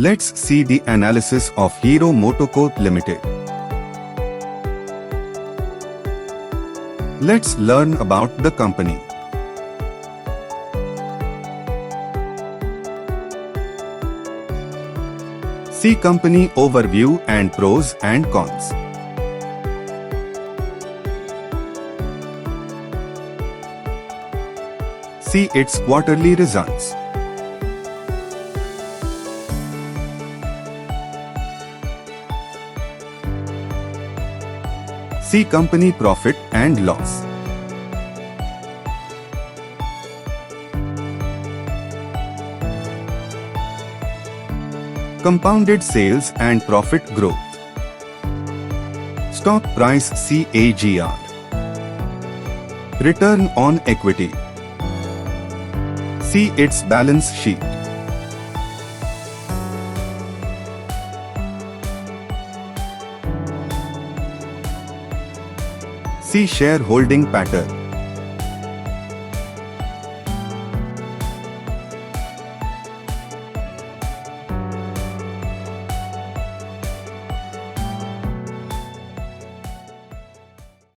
Let's see the analysis of HEROMOTOCO Ltd. Let's learn about the company. See company overview and pros and cons. See its quarterly results. See company profit and loss. Compounded sales and profit growth. Stock price CAGR. Return on equity. See its balance sheet. See shareholding pattern.